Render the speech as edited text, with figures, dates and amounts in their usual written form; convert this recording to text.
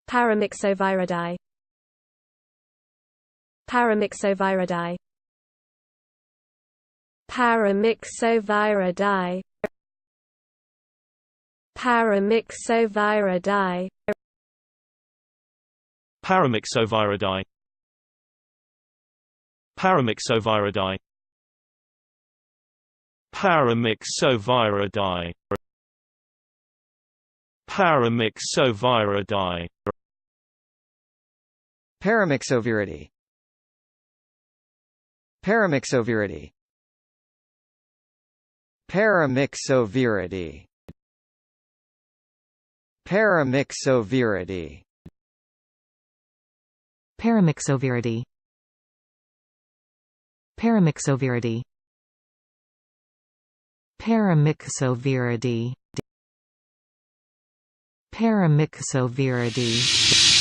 Paramyxoviridae. Paramyxoviridae. Paramyxoviridae. Paramyxoviridae. Paramyxoviridae. Paramyxoviridae. Paramyxoviridae. Paramyxoviridae. Paramyxoviridae. Paramyxoviridae. Paramyxoviridae. Paramyxoviridae. Paramyxoviridae. Paramyxoviridae. Paramyxoviridae. Paramyxoviridae.